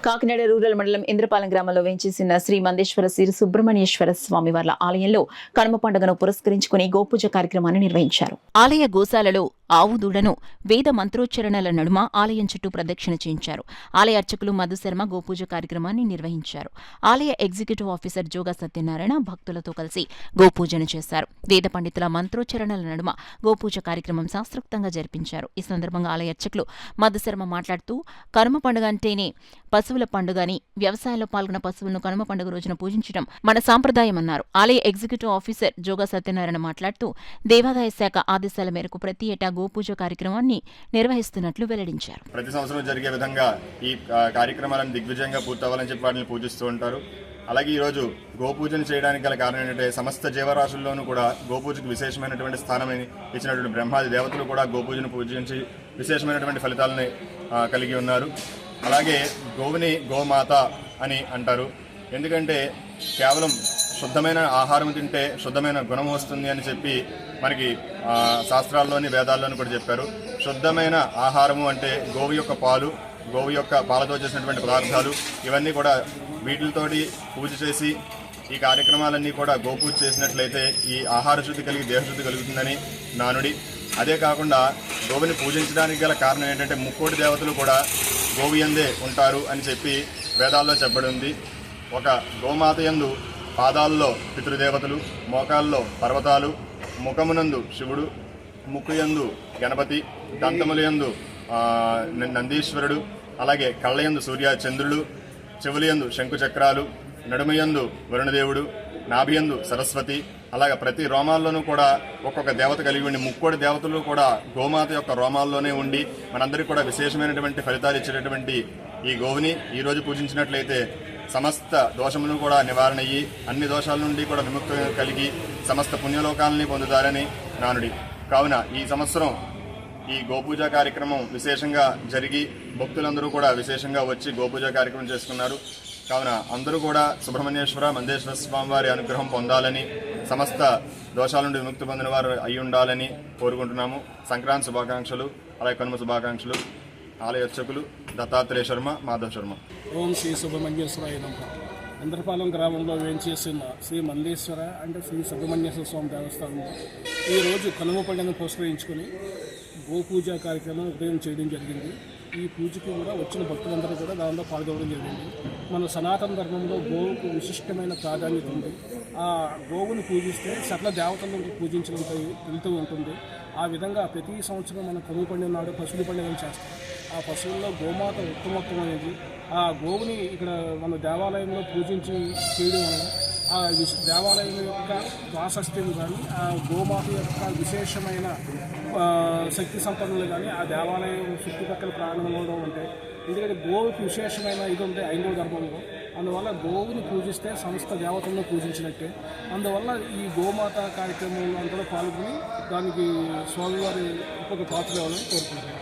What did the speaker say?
Kakinada rural మండలం ఇంద్రపాలెం గ్రామంలో వేంచేసిన శ్రీ మందేశ్వర శ్రీ సుబ్రహ్మణ్యేశ్వర స్వామి వార్ల ఆలయంలో కనుమ పండుగను పురస్కరించుకుని గోపూజ కార్యక్రమాన్ని నిర్వహించారు. ఆలయ గోశాలలో ఆవు దూడను వేద మంత్రోచ్చరణల నడుమ ఆలయం చుట్టూ ప్రదక్షిణ చేయించారు. ఆలయ అర్చకులు మధుశర్మ గోపూజ కార్యక్రమాన్ని నిర్వహించారు. ఆలయ ఎగ్జిక్యూటివ్ ఆఫీసర్ జోగా సత్యనారాయణ భక్తులతో కలిసి గోపూజను చేశారు. వేద పండితుల మంత్రోచ్చరణల నడుమ గోపూజ కార్యక్రమం శాస్త్రోక్తంగా జరిపించారు. ఈ సందర్భంగా ఆలయ అర్చకులు మధుశర్మ మాట్లాడుతూ కనుమ పండుగ అంటేనే పశువుల పండుగ అని, వ్యవసాయంలో పాల్గొన్న పశువులను కనుమ పండుగ రోజున పూజించడం మన సాంప్రదాయమన్నారు. ఆలయ ఎగ్జిక్యూటివ్ ఆఫీసర్ జోగా సత్యనారాయణ మాట్లాడుతూ దేవాదాయ శాఖ ఆదేశాల మేరకు ప్రతి ఏటా గోపూజ కార్యక్రమాన్ని నిర్వహిస్తున్నట్లు వెల్లడించారు. ప్రతి సంవత్సరం జరిగే విధంగా ఈ కార్యక్రమాలను దిగ్విజయంగా పూర్తవ్వాలని చెప్పి వాటిని పూజిస్తూ ఉంటారు. అలాగే ఈరోజు గోపూజను చేయడానికి గల కారణం ఏంటంటే సమస్త జీవరాశుల్లోనూ కూడా గోపూజకు విశేషమైనటువంటి స్థానం ఇచ్చినటువంటి బ్రహ్మాది దేవతలు కూడా గోపూజను పూజించి విశేషమైనటువంటి ఫలితాలని కలిగి ఉన్నారు. అలాగే గోవుని గోమాత అని అంటారు. ఎందుకంటే కేవలం శుద్ధమైన ఆహారం తింటే శుద్ధమైన గుణం వస్తుంది అని చెప్పి మనకి శాస్త్రాల్లోని వేదాల్లోని కూడా చెప్పారు. శుద్ధమైన ఆహారము అంటే గోవు యొక్క పాలు, గోవు యొక్క పాలతో చేసినటువంటి పదార్థాలు, ఇవన్నీ కూడా వీటితోటి పూజ చేసి ఈ కార్యక్రమాలన్నీ కూడా గోపూజ చేసినట్లయితే ఈ ఆహార శుద్ధి కలిగి దేహశుద్ధి కలుగుతుందని నానుడి. అదే కాకుండా గోవుని పూజించడానికి గల కారణం ఏంటంటే ముక్కోటి దేవతలు కూడా గోవు యందే ఉంటారు అని చెప్పి వేదాల్లో చెప్పబడి ఉంది. ఒక గోమాత యందు పాదాల్లో పితృదేవతలు, మోకాల్లో పర్వతాలు, ముఖమునందు శివుడు, ముక్కు యందు గణపతి, దంతముల యందు నందీశ్వరుడు, అలాగే కళ్ళయందు సూర్య చంద్రుడు, చెవులయందు శంకుచక్రాలు, నడుమయందు వరుణదేవుడు, నాభియందు సరస్వతి, అలాగే ప్రతి రోమాల్లోనూ కూడా ఒక్కొక్క దేవత కలిగి ఉండి ముక్కోటి దేవతలు కూడా గోమాత యొక్క రోమాల్లోనే ఉండి మనందరికీ కూడా విశేషమైనటువంటి ఫలితాలు ఇచ్చేటటువంటి ఈ గోవుని ఈరోజు పూజించినట్లయితే సమస్త దోషములను కూడా నివారణ అయ్యి అన్ని దోషాల నుండి కూడా విముక్తి కలిగి సమస్త పుణ్యలోకాలని పొందుతారని నానుడి. కావున ఈ సంవత్సరం ఈ గోపూజ కార్యక్రమం విశేషంగా జరిగి భక్తులందరూ కూడా విశేషంగా వచ్చి గోపూజ కార్యక్రమం చేసుకున్నారు. కావున అందరూ కూడా సుబ్రహ్మణ్యేశ్వర మందేశ్వర స్వామి వారి అనుగ్రహం పొందాలని, సమస్త దోషాల నుండి విముక్తి పొందిన వారు అయి ఉండాలని కోరుకుంటున్నాము. సంక్రాంతి శుభాకాంక్షలు, అలాగే కనుమ శుభాకాంక్షలు. ఆలయ అర్చకులు దత్తాత్రేయ శర్మ, మాధవ్ శర్మ. ఓం శ్రీ సుబ్రహ్మణ్యేశ్వరాయ నమః. ఇంద్రపాలెం గ్రామంలో వేంచేసిన శ్రీ మందేశ్వర అంటే శ్రీ సుబ్రహ్మణ్యేశ్వర స్వామి దేవస్థానంలో ఈరోజు కనుమ పండుగను పురస్కరించుకొని గోపూజ కార్యక్రమం ఉదయం చేయడం జరిగింది. ఈ పూజకి కూడా వచ్చిన భక్తులందరూ కూడా దానిలో పాల్గొనడం జరిగింది. మన సనాతన ధర్మంలో గోవుకు విశిష్టమైన ప్రాధాన్యత ఉంది. ఆ గోవుని పూజిస్తే సకల దేవతలను పూజించడం వెళ్తూ ఉంటుంది. ఆ విధంగా ప్రతి సంవత్సరం మనం కనుమ పండుగ నాడు పశువుల పండుగను చేస్తాం. ఆ పశువుల్లో గోమాత ఉత్తమోత్తమైనది. ఆ గోవుని ఇక్కడ మన దేవాలయంలో పూజించి చేయడం వల్ల ఆ దేవాలయం యొక్క ప్రాశస్త్యం కానీ, ఆ గోమాత యొక్క విశేషమైన శక్తి సంపన్నులు కానీ ఆ దేవాలయం చుట్టుపక్కల ప్రాంగణంలో ఉంటాయి. ఎందుకంటే గోవుకి విశేషమైన ఇది ఉంది హైందవ ధర్మంలో. అందువల్ల గోవుని పూజిస్తే సమస్త దేవతలను పూజించినట్టే. అందువల్ల ఈ గోమాత కార్యక్రమంలో అందరూ పాల్గొని దానికి స్వామివారి ఒక పాత్ర కోరుకుంటున్నారు.